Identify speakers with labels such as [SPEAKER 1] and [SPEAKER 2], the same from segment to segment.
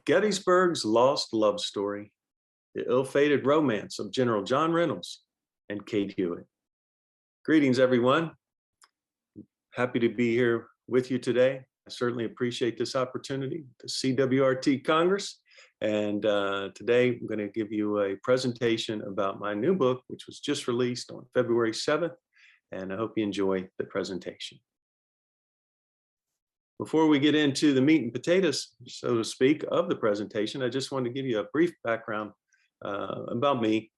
[SPEAKER 1] Gettysburg's Lost Love Story, the ill-fated romance of General John Reynolds and Kate Hewitt. Greetings, everyone. Happy to be here with you today. I certainly appreciate this opportunity, the CWRT Congress. And today I'm going to give you a presentation about my new book, which was just released on February 7th. And I hope you enjoy the presentation. Before we get into the meat and potatoes, so to speak, of the presentation, I just want to give you a brief background about me.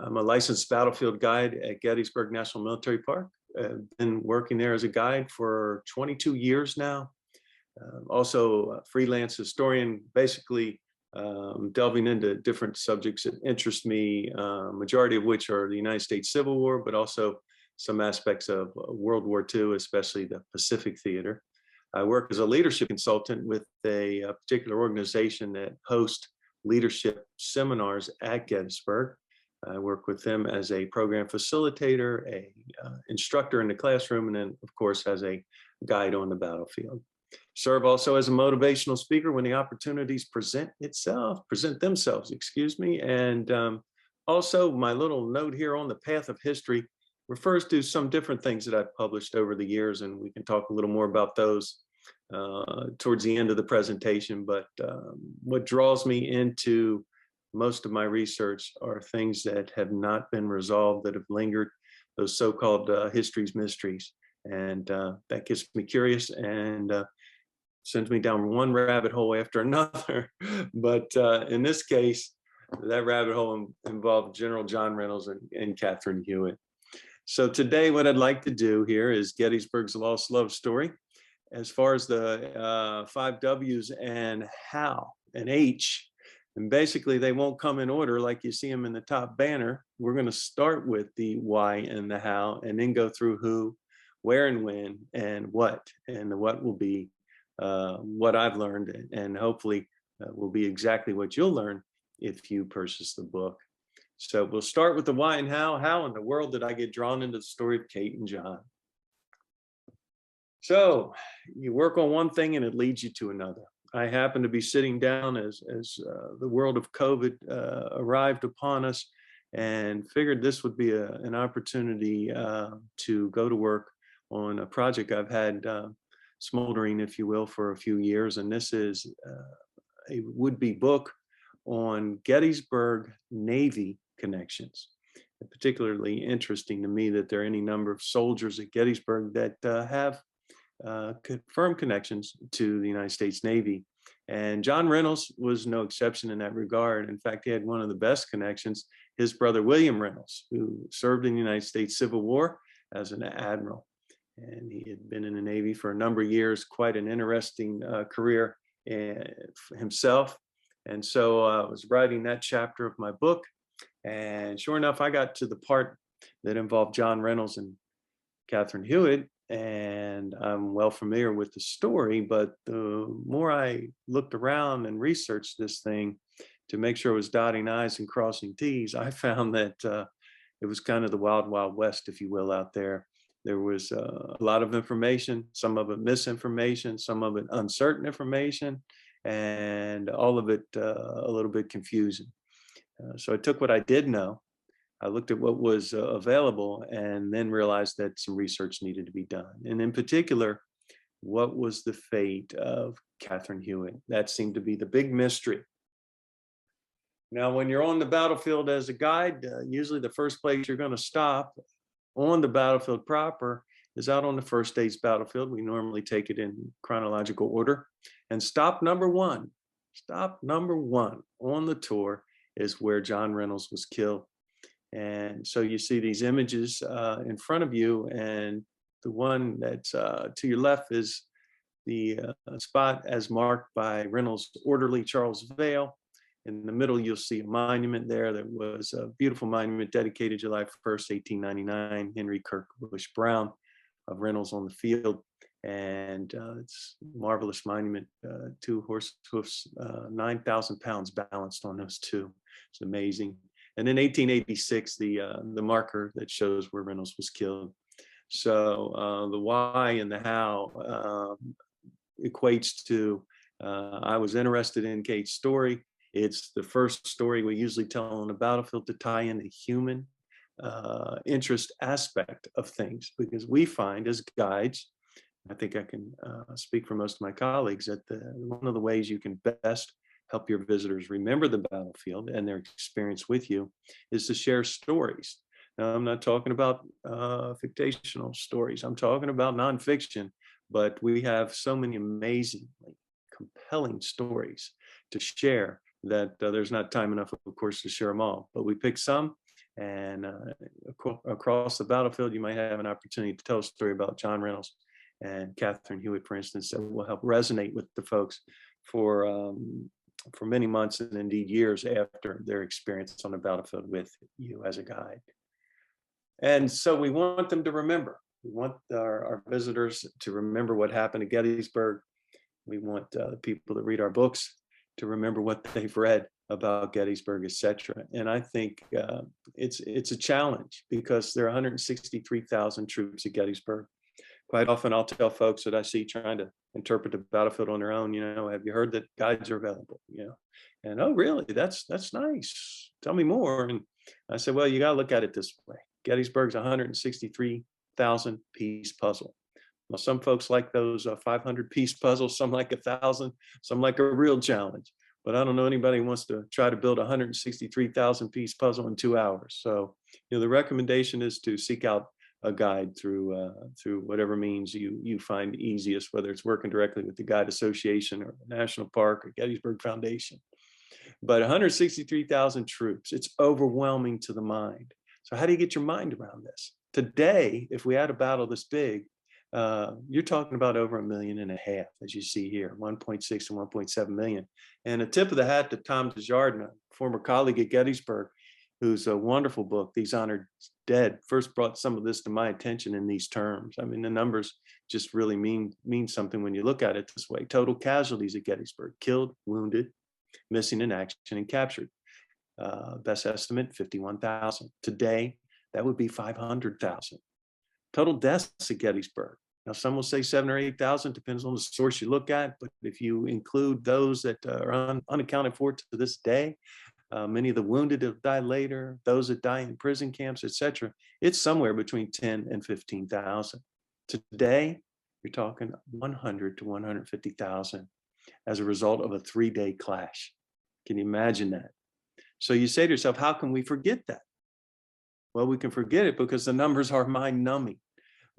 [SPEAKER 1] I'm a licensed battlefield guide at Gettysburg National Military Park. I've been working there as a guide for 22 years now. Also a freelance historian, basically delving into different subjects that interest me, majority of which are the United States Civil War, but also some aspects of World War II, especially the Pacific Theater. I work as a leadership consultant with a particular organization that hosts leadership seminars at Gettysburg. I work with them as a program facilitator, a instructor in the classroom, and then, of course, as a guide on the battlefield. Serve also as a motivational speaker when the opportunities present themselves, excuse me. And also, my little note here on the path of history refers to some different things that I've published over the years, and we can talk a little more about those towards the end of the presentation. But what draws me into most of my research are things that have not been resolved, that have lingered, those so-called history's mysteries. And that gets me curious and sends me down one rabbit hole after another. But in this case, that rabbit hole involved General John Reynolds and Catherine Hewitt. So today, what I'd like to do here is Gettysburg's Lost Love Story. As far as the 5 W's and how and H, and basically they won't come in order like you see them in the top banner. We're going to start with the why and the how, and then go through who, where and when, and what. And the what will be what I've learned, and hopefully will be exactly what you'll learn if you purchase the book. So we'll start with the why and how. How in the world did I get drawn into the story of Kate and John? So you work on one thing and it leads you to another. I happened to be sitting down as the world of COVID arrived upon us, and figured this would be an opportunity to go to work on a project I've had smoldering, if you will, for a few years. And this is a would-be book on Gettysburg Navy connections. And particularly interesting to me that there are any number of soldiers at Gettysburg that have confirmed connections to the United States Navy. And John Reynolds was no exception in that regard. In fact, he had one of the best connections, his brother William Reynolds, who served in the United States Civil War as an admiral. And he had been in the Navy for a number of years, quite an interesting career himself. And so I was writing that chapter of my book. And sure enough, I got to the part that involved John Reynolds and Catherine Hewitt. And I'm well familiar with the story, but the more I looked around and researched this thing to make sure I was dotting I's and crossing T's, I found that it was kind of the wild, wild west, if you will, out there. There was a lot of information, some of it misinformation, some of it uncertain information, and all of it a little bit confusing. So I took what I did know, I looked at what was available, and then realized that some research needed to be done. And in particular, what was the fate of Catherine Hewitt? That seemed to be the big mystery. Now, when you're on the battlefield as a guide, usually the first place you're going to stop on the battlefield proper is out on the first day's battlefield. We normally take it in chronological order. And stop number one on the tour is where John Reynolds was killed. And so you see these images in front of you, and the one that's to your left is the spot as marked by Reynolds' orderly Charles Vail. In the middle, you'll see a monument there that was a beautiful monument dedicated July 1st, 1899, Henry Kirk Bush Brown, of Reynolds on the field. And it's a marvelous monument, 2 horse hoofs, 9,000 pounds balanced on those two. It's amazing. And in 1886, the marker that shows where Reynolds was killed. So the why and the how equates to I was interested in Kate's story. It's the first story we usually tell on the battlefield to tie in the human interest aspect of things, because we find as guides, I think I can speak for most of my colleagues, that one of the ways you can best help your visitors remember the battlefield and their experience with you is to share stories. Now, I'm not talking about fictional stories. I'm talking about nonfiction, but we have so many amazingly compelling stories to share that there's not time enough, of course, to share them all. But we pick some, and across the battlefield, you might have an opportunity to tell a story about John Reynolds and Catherine Hewitt, for instance, that will help resonate with the folks for many months and indeed years after their experience on the battlefield with you as a guide. And so we want them to remember. We want our visitors to remember what happened at Gettysburg. We want the people that read our books to remember what they've read about Gettysburg, etc. And I think it's a challenge because there are 163,000 troops at Gettysburg. Quite often I'll tell folks that I see trying to interpret the battlefield on their own, have you heard that guides are available? And oh, really? That's nice. Tell me more. And I said, well, you got to look at it this way. Gettysburg's 163,000 piece puzzle. Now, some folks like those 500 piece puzzles, some like 1,000, some like a real challenge. But I don't know anybody who wants to try to build a 163,000 piece puzzle in 2 hours. So, the recommendation is to seek out a guide through whatever means you find easiest, whether it's working directly with the Guide Association or the National Park or Gettysburg Foundation. But 163,000 troops, it's overwhelming to the mind. So how do you get your mind around this? Today, if we had a battle this big, you're talking about over 1.5 million, as you see here, 1.6 to 1.7 million. And a tip of the hat to Tom Desjardins, a former colleague at Gettysburg, whose a wonderful book, These Honored Dead, first brought some of this to my attention in these terms. I mean, the numbers just really mean something when you look at it this way. Total casualties at Gettysburg: killed, wounded, missing in action, and captured. Best estimate, 51,000. Today, that would be 500,000. Total deaths at Gettysburg. Now, some will say 7,000 or 8,000, depends on the source you look at. But if you include those that are unaccounted for to this day, many of the wounded have died later, those that die in prison camps, etc. It's somewhere between 10 and 15,000. Today, you're talking 100 to 150,000 as a result of a 3-day clash. Can you imagine that? So you say to yourself, how can we forget that? Well, we can forget it because the numbers are mind-numbing.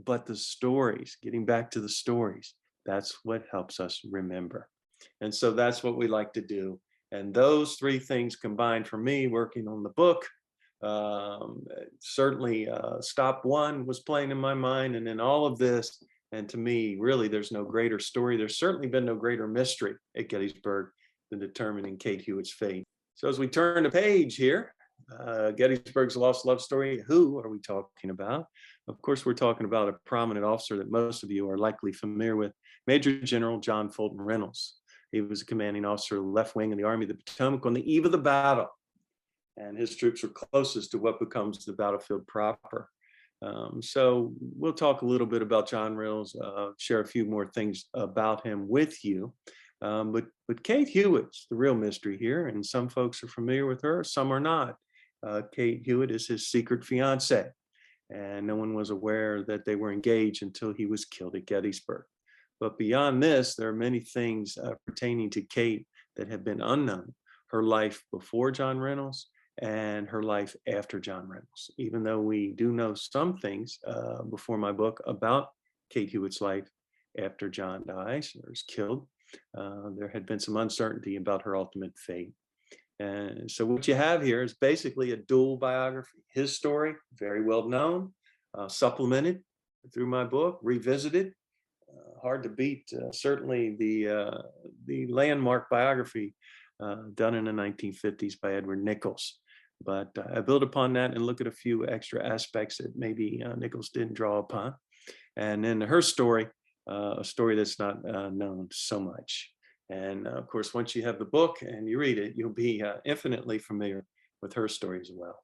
[SPEAKER 1] But the stories, getting back to the stories, that's what helps us remember. And so that's what we like to do. And those 3 things combined for me working on the book, certainly Stop One was playing in my mind, and then all of this. And to me, really, there's no greater story. There's certainly been no greater mystery at Gettysburg than determining Kate Hewitt's fate. So as we turn the page here, Gettysburg's Lost Love Story, who are we talking about? Of course, we're talking about a prominent officer that most of you are likely familiar with, Major General John Fulton Reynolds. He was a commanding officer of the left wing of the Army of the Potomac on the eve of the battle. And his troops were closest to what becomes the battlefield proper. So we'll talk a little bit about John Reynolds, share a few more things about him with you. But Kate Hewitt's the real mystery here, and some folks are familiar with her, some are not. Kate Hewitt is his secret fiance, and no one was aware that they were engaged until he was killed at Gettysburg. But beyond this, there are many things pertaining to Kate that have been unknown. Her life before John Reynolds and her life after John Reynolds. Even though we do know some things before my book about Kate Hewitt's life after John dies or is killed, there had been some uncertainty about her ultimate fate. And so what you have here is basically a dual biography. His story, very well known, supplemented through my book, revisited. Hard to beat, certainly the landmark biography done in the 1950s by Edward Nichols. But I build upon that and look at a few extra aspects that maybe Nichols didn't draw upon. And then her story, a story that's not known so much. And of course, once you have the book and you read it, you'll be infinitely familiar with her story as well.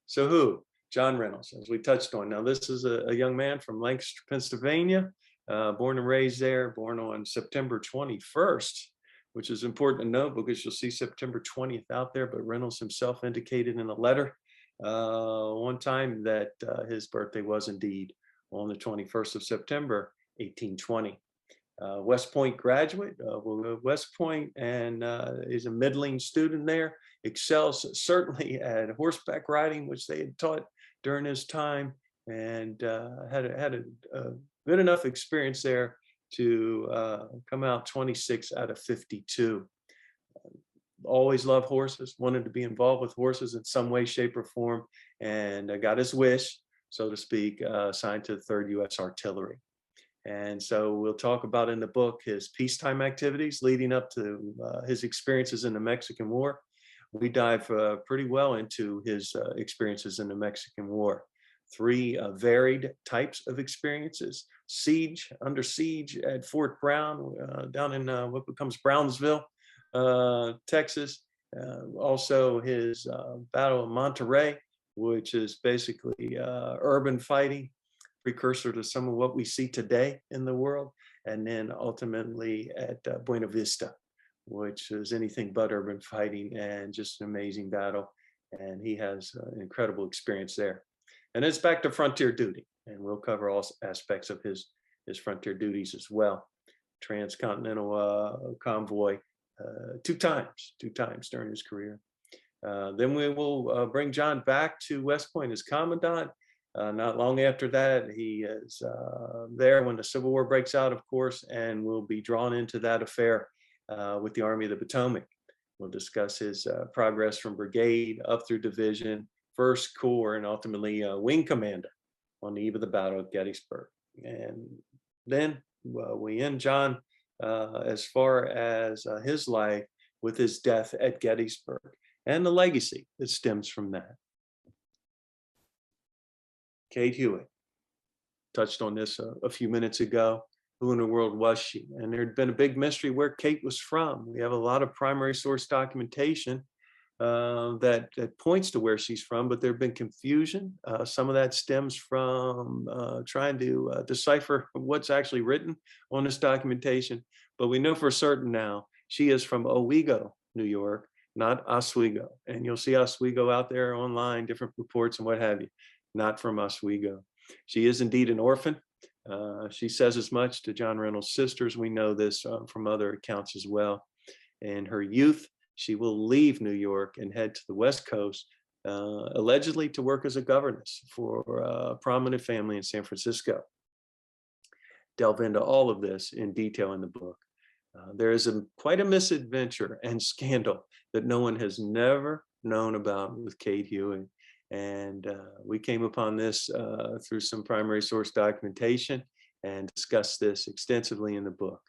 [SPEAKER 1] So who? John Reynolds, as we touched on. Now, this is a young man from Lancaster, Pennsylvania, born and raised there, born on September 21st, which is important to note because you'll see September 20th out there, but Reynolds himself indicated in a letter one time that his birthday was indeed on the 21st of September, 1820. West Point graduate, will go to West Point and is a middling student there, excels certainly at horseback riding, which they had taught during his time, and had a good enough experience there to come out 26 out of 52. Always loved horses, wanted to be involved with horses in some way, shape, or form, and got his wish, so to speak, signed to the 3rd U.S. Artillery. And so we'll talk about in the book his peacetime activities leading up to his experiences in the Mexican War. We dive pretty well into his experiences in the Mexican War. 3 varied types of experiences: siege, under siege at Fort Brown, down in what becomes Brownsville, Texas. Also his Battle of Monterrey, which is basically urban fighting, precursor to some of what we see today in the world. And then ultimately at Buena Vista, which is anything but urban fighting and just an amazing battle. And he has an incredible experience there. And it's back to frontier duty, and we'll cover all aspects of his frontier duties as well. Transcontinental convoy 2 times during his career. Then we will bring John back to West Point as commandant. Not long after that, he is there when the Civil War breaks out, of course, and will be drawn into that affair with the Army of the Potomac. We'll discuss his progress from brigade up through division, 1st Corps, and ultimately wing commander on the eve of the Battle of Gettysburg. And then we end John as far as his life with his death at Gettysburg and the legacy that stems from that. Kate Hewitt, touched on this a few minutes ago. Who in the world was she? And there'd been a big mystery where Kate was from. We have a lot of primary source documentation that points to where she's from, but there'd been confusion. Some of that stems from trying to decipher what's actually written on this documentation. But we know for certain now she is from Owego, New York, not Oswego. And you'll see Oswego out there online, different reports and what have you. Not from Oswego. She is indeed an orphan. She says as much to John Reynolds' sisters. We know this from other accounts as well. In her youth, she will leave New York and head to the West Coast, allegedly to work as a governess for a prominent family in San Francisco. Delve into all of this in detail in the book. There is quite a misadventure and scandal that no one has never known about with Kate Hewitt. And we came upon this through some primary source documentation and discussed this extensively in the book.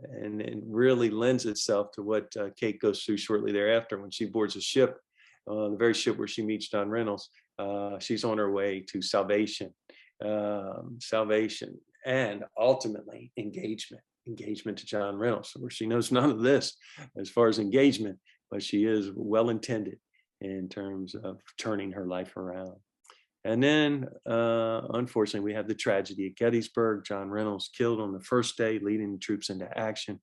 [SPEAKER 1] And it really lends itself to what Kate goes through shortly thereafter when she boards a ship, the very ship where she meets John Reynolds. She's on her way to salvation, and ultimately engagement to John Reynolds, where she knows none of this as far as engagement, but she is well intended in terms of turning her life around. And then, unfortunately, we have the tragedy at Gettysburg. John Reynolds killed on the first day, leading the troops into action.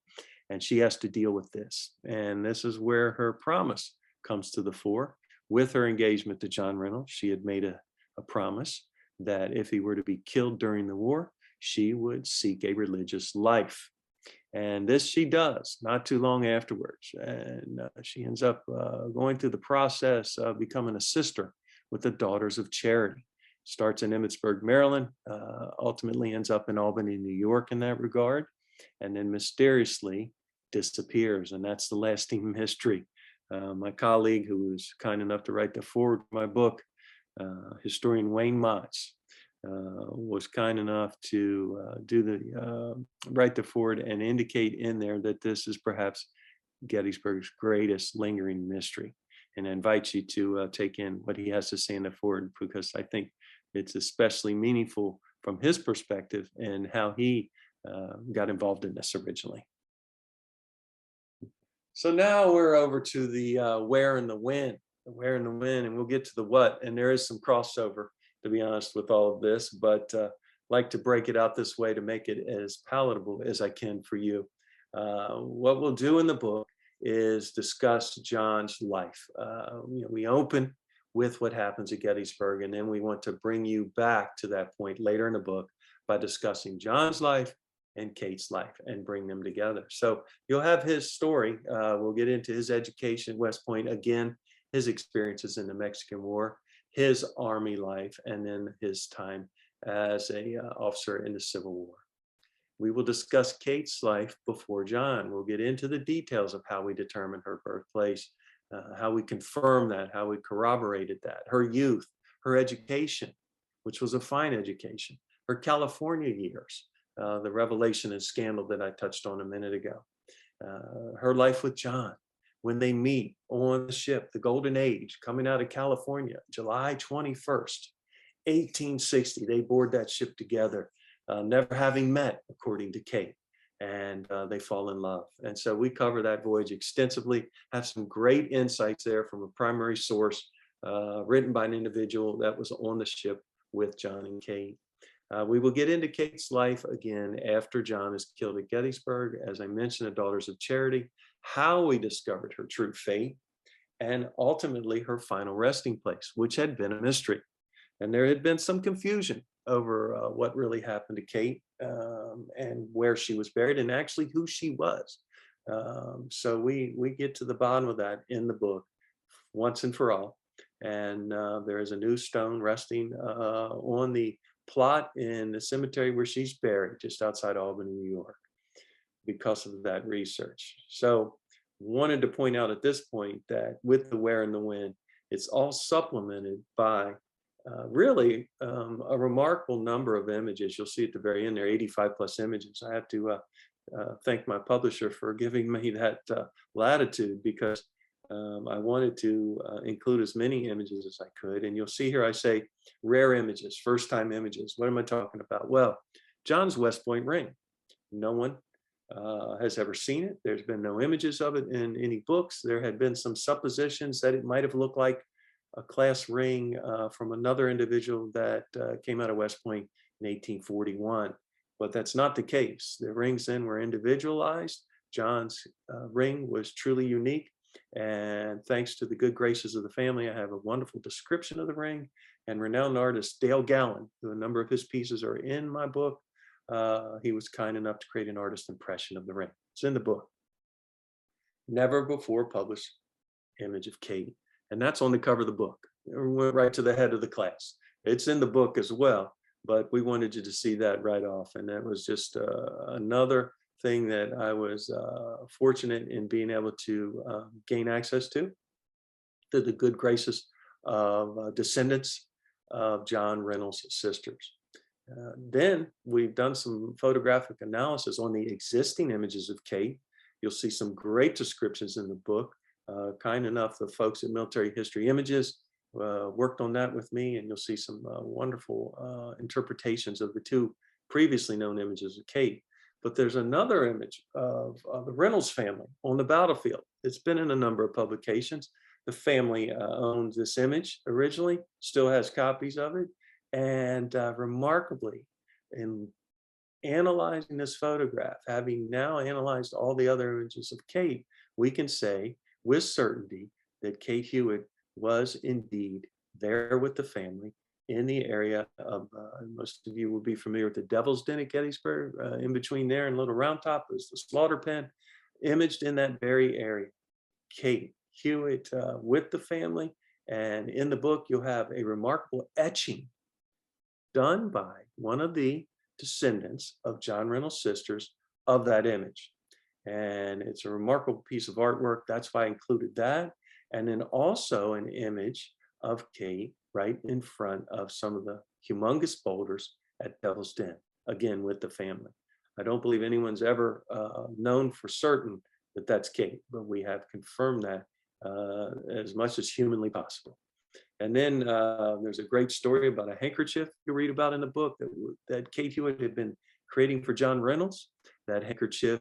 [SPEAKER 1] And she has to deal with this. And this is where her promise comes to the fore. With her engagement to John Reynolds, she had made a promise that if he were to be killed during the war, she would seek a religious life. And this she does not too long afterwards. And she ends up going through the process of becoming a sister with the Daughters of Charity. Starts in Emmitsburg, Maryland, ultimately ends up in Albany, New York in that regard, and then mysteriously disappears. And that's the lasting mystery. My colleague, who was kind enough to write the foreword for my book, historian Wayne Motts, was kind enough to write the foreword and indicate in there that this is perhaps Gettysburg's greatest lingering mystery, and I invite you to take in what he has to say in the foreword, because I think it's especially meaningful from his perspective and how he got involved in this originally. So now we're over to the where and the when, and we'll get to the what, and there is some crossover, to be honest, with all of this, but like to break it out this way to make it as palatable as I can for you. What we'll do in the book is discuss John's life. We open with what happens at Gettysburg, and then we want to bring you back to that point later in the book by discussing John's life and Kate's life and bring them together. So you'll have his story. We'll get into his education, West Point, again, his experiences in the Mexican War, his Army life, and then his time as a officer in the Civil War. We will discuss Kate's life before John. We'll get into the details of how we determined her birthplace, how we confirmed that, how we corroborated that, her youth, her education, which was a fine education, her California years, the revelation and scandal that I touched on a minute ago, her life with John, when they meet on the ship, the Golden Age, coming out of California, July 21st, 1860, they board that ship together, never having met, according to Kate, and they fall in love. And so we cover that voyage extensively, have some great insights there from a primary source written by an individual that was on the ship with John and Kate. We will get into Kate's life again after John is killed at Gettysburg, as I mentioned, the Daughters of Charity, how we discovered her true fate, and ultimately her final resting place, which had been a mystery. And there had been some confusion over what really happened to Kate and where she was buried and actually who she was. So we get to the bottom of that in the book once and for all. And there is a new stone resting on the plot in the cemetery where she's buried, just outside Albany, New York, because of that research. So wanted to point out at this point that with the Where in the Wind, it's all supplemented by really a remarkable number of images. You'll see at the very end there, 85 plus images. I have to thank my publisher for giving me that latitude, because I wanted to include as many images as I could. And you'll see here I say rare images, first time images. What am I talking about? Well, John's West Point ring. No one has ever seen it. There's been no images of it in any books. There had been some suppositions that it might have looked like a class ring from another individual that came out of West Point in 1841, but that's not the case. The rings then were individualized. John's ring was truly unique, and thanks to the good graces of the family, I have a wonderful description of the ring. And renowned artist Dale Gallen, who a number of his pieces are in my book, he was kind enough to create an artist impression of the ring. It's in the book. Never before published image of Kate. And that's on the cover of the book. We went right to the head of the class. It's in the book as well, but we wanted you to see that right off. And that was just another thing that I was fortunate in being able to gain access to the good graces of descendants of John Reynolds' sisters. Then we've done some photographic analysis on the existing images of Kate. You'll see some great descriptions in the book. Kind enough, the folks at Military History Images worked on that with me, and you'll see some wonderful interpretations of the two previously known images of Kate. But there's another image of the Reynolds family on the battlefield. It's been in a number of publications. The family owns this image originally, still has copies of it, and remarkably, in analyzing this photograph, having now analyzed all the other images of Kate, we can say with certainty that Kate Hewitt was indeed there with the family in the area of, most of you will be familiar with the Devil's Den at Gettysburg, in between there and Little Round Top is the slaughter pen, imaged in that very area. Kate Hewitt with the family, and in the book you'll have a remarkable etching done by one of the descendants of John Reynolds' sisters of that image. And it's a remarkable piece of artwork. That's why I included that. And then also an image of Kate right in front of some of the humongous boulders at Devil's Den, again with the family. I don't believe anyone's ever known for certain that that's Kate, but we have confirmed that as much as humanly possible. And then there's a great story about a handkerchief you read about in the book that Kate Hewitt had been creating for John Reynolds. That handkerchief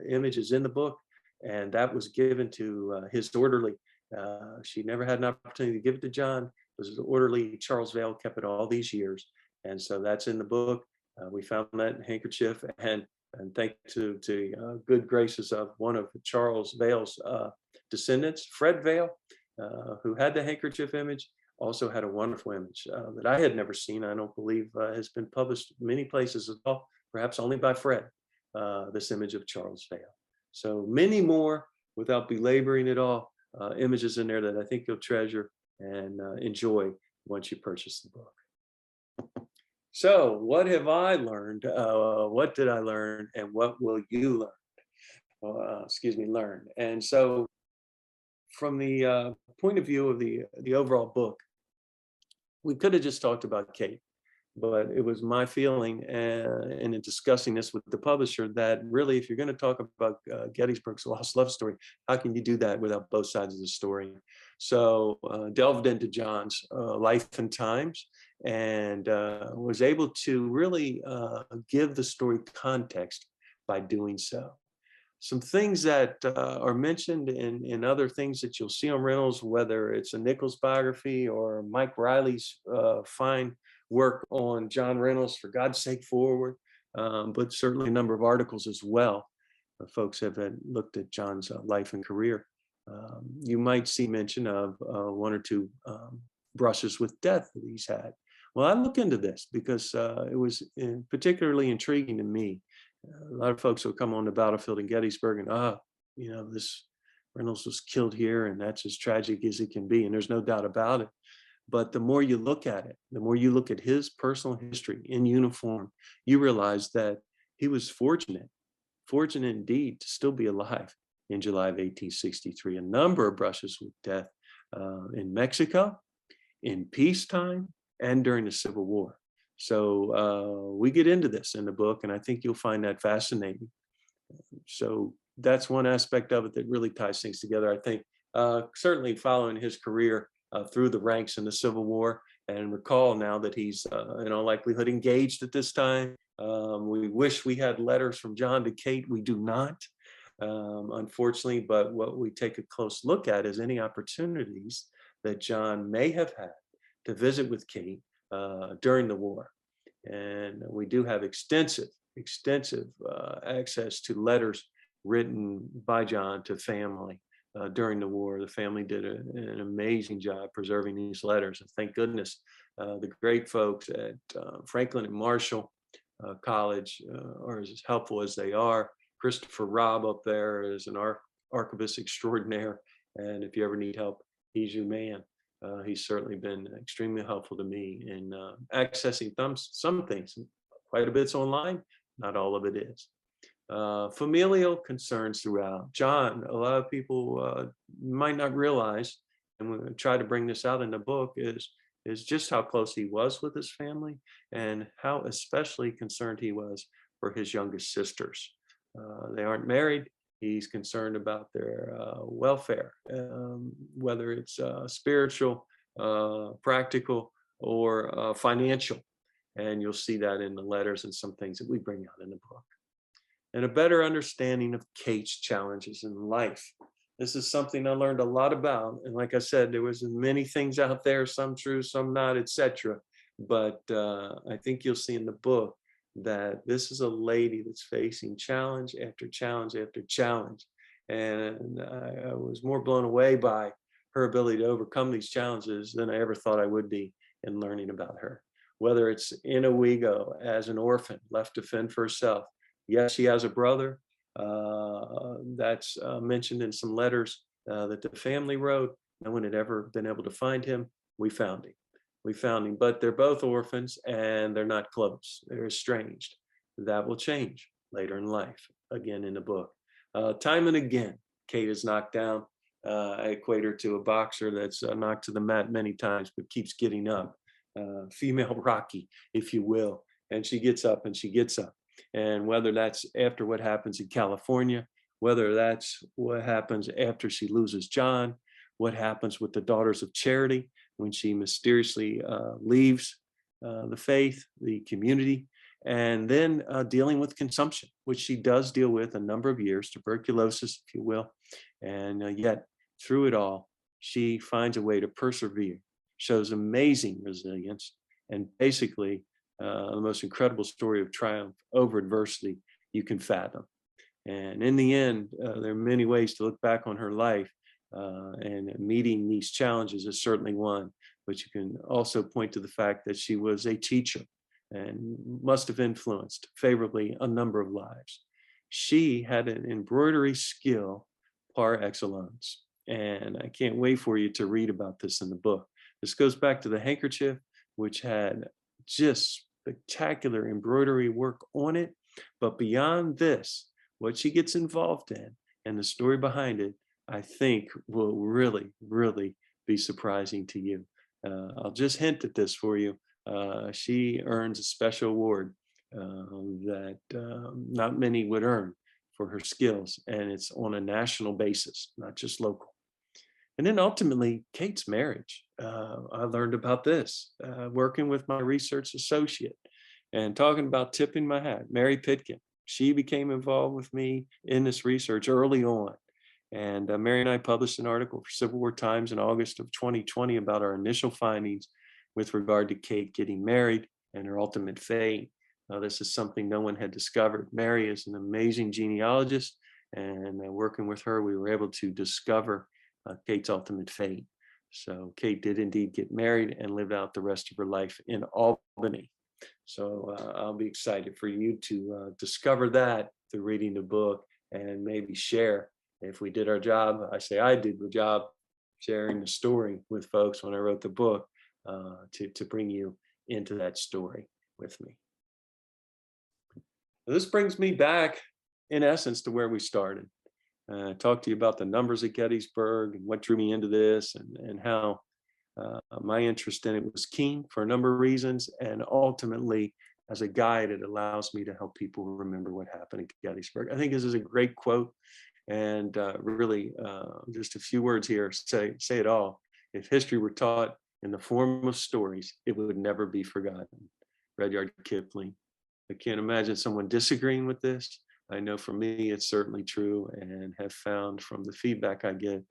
[SPEAKER 1] image is in the book, and that was given to his orderly. She never had an opportunity to give it to John. It was his orderly, Charles Vale, kept it all these years. And so that's in the book. We found that handkerchief, and thanks to good graces of one of Charles Vale's descendants, Fred Vale, who had the handkerchief image, also had a wonderful image that I had never seen. I don't believe has been published many places at all, perhaps only by Fred, this image of Charles Vale. So many more, without belaboring it all, images in there that I think you'll treasure and enjoy once you purchase the book. So what have I learned? What did I learn, and what will you learn? Learn. And so from the point of view of the overall book, we could have just talked about Kate, but it was my feeling, and in discussing this with the publisher, that really, if you're going to talk about Gettysburg's lost love story, how can you do that without both sides of the story? So delved into John's life and times, and was able to really give the story context by doing so. Some things that are mentioned in other things that you'll see on Reynolds, whether it's a Nichols biography or Mike Riley's fine work on John Reynolds, For God's Sake Forward, but certainly a number of articles as well. Folks have looked at John's life and career. You might see mention of one or two brushes with death that he's had. Well, I look into this because it was particularly intriguing to me. A lot of folks will come on the battlefield in Gettysburg and, this Reynolds was killed here, and that's as tragic as it can be. And there's no doubt about it. But the more you look at it, the more you look at his personal history in uniform, you realize that he was fortunate indeed to still be alive in July of 1863. A number of brushes with death in Mexico, in peacetime, and during the Civil War. So we get into this in the book, and I think you'll find that fascinating. So that's one aspect of it that really ties things together. I think certainly following his career through the ranks in the Civil War, and recall now that he's in all likelihood engaged at this time. We wish we had letters from John to Kate. We do not, unfortunately, but what we take a close look at is any opportunities that John may have had to visit with Kate during the war. And we do have extensive access to letters written by John to family during the war. The family did an amazing job preserving these letters. And thank goodness the great folks at Franklin and Marshall College are as helpful as they are. Christopher Robb up there is an archivist extraordinaire. And if you ever need help, he's your man. He's certainly been extremely helpful to me in accessing some things. Quite a bit's online, not all of it is. Familial concerns throughout. John, a lot of people might not realize, and we try to bring this out in the book, is just how close he was with his family and how especially concerned he was for his youngest sisters. They aren't married. He's concerned about their welfare, whether it's spiritual, practical, or financial. And you'll see that in the letters and some things that we bring out in the book. And a better understanding of Kate's challenges in life. This is something I learned a lot about. And like I said, there was many things out there, some true, some not, etc. But I think you'll see in the book that this is a lady that's facing challenge after challenge after challenge. And I was more blown away by her ability to overcome these challenges than I ever thought I would be in learning about her. Whether it's in Owego as an orphan, left to fend for herself. Yes, she has a brother that's mentioned in some letters that the family wrote. No one had ever been able to find him. We found him. But they're both orphans and they're not close. They're estranged. That will change later in life, again in the book. Time and again, Kate is knocked down. I equate her to a boxer that's knocked to the mat many times, but keeps getting up. Female Rocky, if you will. And she gets up and she gets up. And whether that's after what happens in California, whether that's what happens after she loses John, what happens with the Daughters of Charity, when she mysteriously leaves the faith, the community, and then dealing with consumption, which she does deal with a number of years, tuberculosis, if you will. And yet, through it all, she finds a way to persevere, shows amazing resilience, and basically the most incredible story of triumph over adversity you can fathom. And in the end, there are many ways to look back on her life, and meeting these challenges is certainly one. But you can also point to the fact that she was a teacher and must have influenced favorably a number of lives. She had an embroidery skill par excellence, and I can't wait for you to read about this in the book. This goes back to the handkerchief, which had just spectacular embroidery work on it. But beyond this, what she gets involved in and the story behind it, I think will really, really be surprising to you. I'll just hint at this for you. She earns a special award that not many would earn for her skills, and it's on a national basis, not just local. And then ultimately, Kate's marriage. I learned about this working with my research associate and talking about tipping my hat, Mary Pitkin. She became involved with me in this research early on. And Mary and I published an article for Civil War Times in August of 2020 about our initial findings with regard to Kate getting married and her ultimate fate. This is something no one had discovered. Mary is an amazing genealogist, and working with her, we were able to discover Kate's ultimate fate. So Kate did indeed get married and lived out the rest of her life in Albany. So I'll be excited for you to discover that through reading the book, and maybe share. If we did our job, I say I did the job, sharing the story with folks when I wrote the book, to bring you into that story with me. This brings me back, in essence, to where we started. Talk to you about the numbers at Gettysburg and what drew me into this, and how my interest in it was keen for a number of reasons. And ultimately, as a guide, it allows me to help people remember what happened at Gettysburg. I think this is a great quote. And really, just a few words here say it all. If history were taught in the form of stories, it would never be forgotten. Rudyard Kipling. I can't imagine someone disagreeing with this. I know for me, it's certainly true, and have found from the feedback I get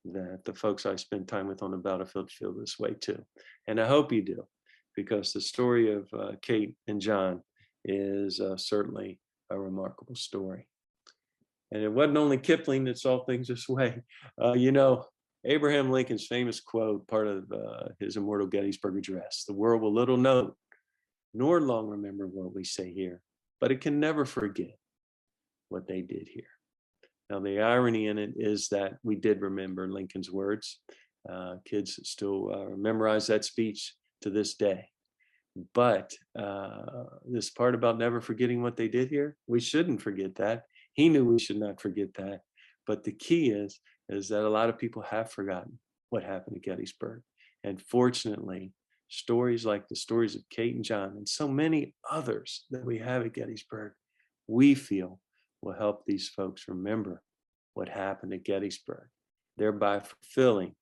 [SPEAKER 1] that the folks I spend time with on the battlefield feel this way too. And I hope you do, because the story of Kate and John is certainly a remarkable story. And it wasn't only Kipling that saw things this way. Abraham Lincoln's famous quote, part of his immortal Gettysburg Address, "The world will little note, nor long remember what we say here, but it can never forget what they did here." Now, the irony in it is that we did remember Lincoln's words. Kids still memorize that speech to this day. But this part about never forgetting what they did here, we shouldn't forget that. He knew we should not forget that. But the key is that a lot of people have forgotten what happened at Gettysburg. And fortunately, stories like the stories of Kate and John, and so many others that we have at Gettysburg, we feel will help these folks remember what happened at Gettysburg, thereby fulfilling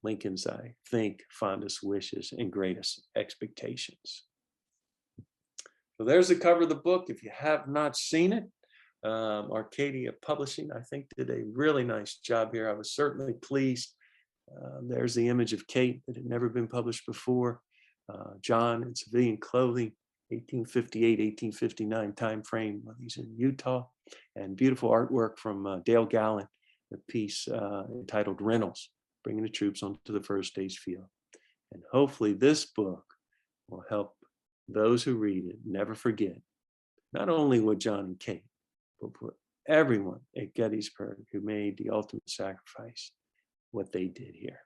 [SPEAKER 1] Lincoln's, I think, fondest wishes and greatest expectations. So there's the cover of the book. If you have not seen it, Arcadia Publishing, I think, did a really nice job here. I was certainly pleased. There's the image of Kate that had never been published before. John in civilian clothing, 1858, 1859 time frame. He's in Utah, and beautiful artwork from Dale Gallen, the piece entitled "Reynolds, Bringing the Troops onto the First Day's Field." And hopefully this book will help those who read it never forget not only what John and Kate, but for everyone at Gettysburg who made the ultimate sacrifice, what they did here.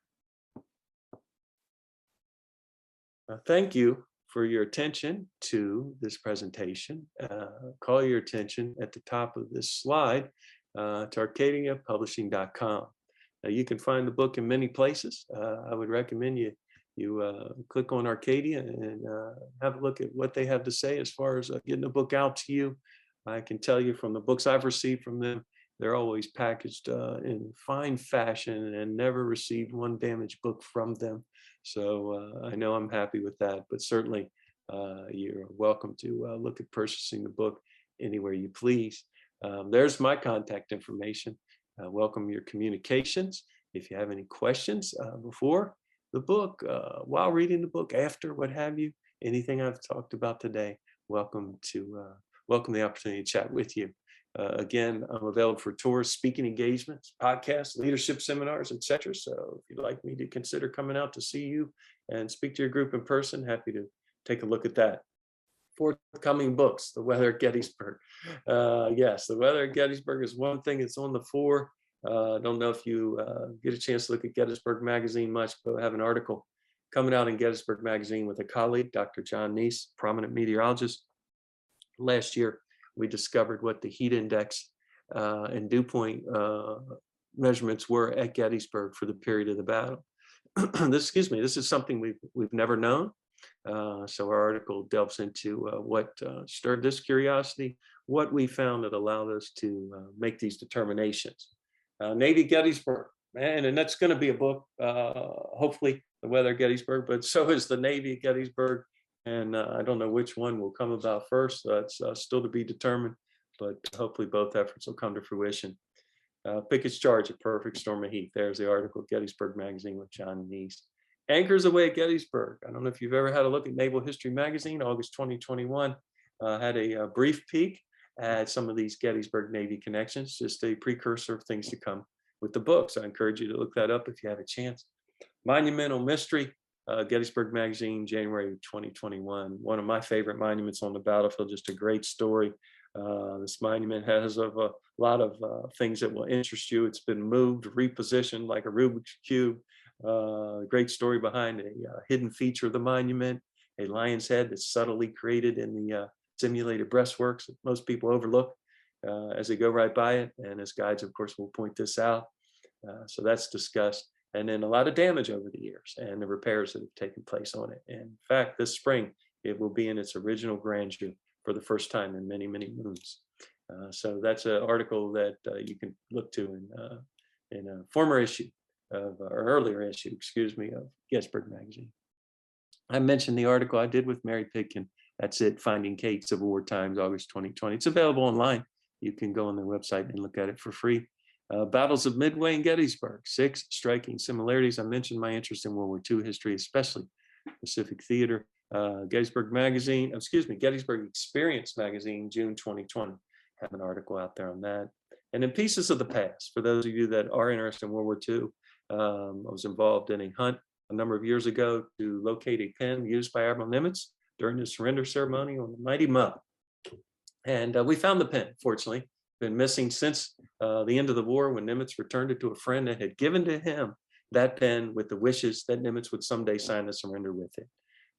[SPEAKER 1] Thank you for your attention to this presentation. Call your attention at the top of this slide to arcadiapublishing.com. You can find the book in many places. I would recommend you click on Arcadia and have a look at what they have to say as far as getting the book out to you. I can tell you from the books I've received from them, they're always packaged in fine fashion, and never received one damaged book from them. So I know I'm happy with that, but certainly you're welcome to look at purchasing the book anywhere you please. There's my contact information. Welcome your communications. If you have any questions before the book, while reading the book, after, what have you, anything I've talked about today, welcome the opportunity to chat with you. Again, I'm available for tours, speaking engagements, podcasts, leadership seminars, etc. So if you'd like me to consider coming out to see you and speak to your group in person, happy to take a look at that. Forthcoming books, The Weather at Gettysburg. Yes, The Weather at Gettysburg is one thing that's on the fore. I don't know if you get a chance to look at Gettysburg Magazine much, but I have an article coming out in Gettysburg Magazine with a colleague, Dr. John Neese, prominent meteorologist. Last year, we discovered what the heat index and dew point measurements were at Gettysburg for the period of the battle. This is something we've never known. So our article delves into what stirred this curiosity, what we found that allowed us to make these determinations. Navy Gettysburg, man, and that's going to be a book, hopefully, The Weather at Gettysburg, but so is the Navy Gettysburg. And I don't know which one will come about first. That's still to be determined, but hopefully both efforts will come to fruition. Pickett's Charge, A Perfect Storm of Heat. There's the article, Gettysburg Magazine with John Neese. Anchors Away at Gettysburg. I don't know if you've ever had a look at Naval History Magazine. August 2021 had a brief peek at some of these Gettysburg Navy connections, just a precursor of things to come with the books. I encourage you to look that up if you have a chance. Monumental Mystery, Gettysburg Magazine, January 2021. One of my favorite monuments on the battlefield, just a great story. This monument has a lot of things that will interest you. It's been moved, repositioned like a Rubik's Cube. Great story behind a hidden feature of the monument, a lion's head that's subtly created in the simulated breastworks that most people overlook as they go right by it. And as guides, of course, will point this out. So that's discussed. And then a lot of damage over the years and the repairs that have taken place on it. And in fact, this spring, it will be in its original grandeur for the first time in many, many moons. So that's an article that you can look to in a former issue or earlier issue, of Gettysburg Magazine. I mentioned the article I did with Mary Pitkin. That's it, Finding Kate, Civil War Times, August 2020. It's available online. You can go on their website and look at it for free. Battles of Midway and Gettysburg, 6 striking similarities. I mentioned my interest in World War II history, especially Pacific Theater. Gettysburg Experience Magazine, June 2020. Have an article out there on that. And then Pieces of the Past. For those of you that are interested in World War II, I was involved in a hunt a number of years ago to locate a pen used by Admiral Nimitz during the surrender ceremony on the Mighty Mo. And we found the pen, fortunately. Been missing since the end of the war, when Nimitz returned it to a friend that had given to him that pen with the wishes that Nimitz would someday sign the surrender with it.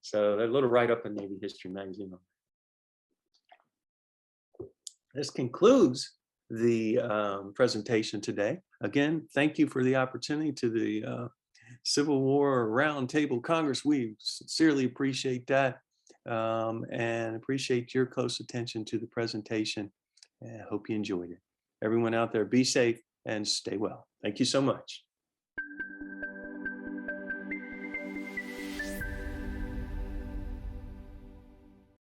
[SPEAKER 1] So a little write-up in Navy History Magazine. This concludes the presentation today. Again, thank you for the opportunity to the Civil War Roundtable Congress. We sincerely appreciate that and appreciate your close attention to the presentation. I hope you enjoyed it. Everyone out there, be safe and stay well. Thank you so much.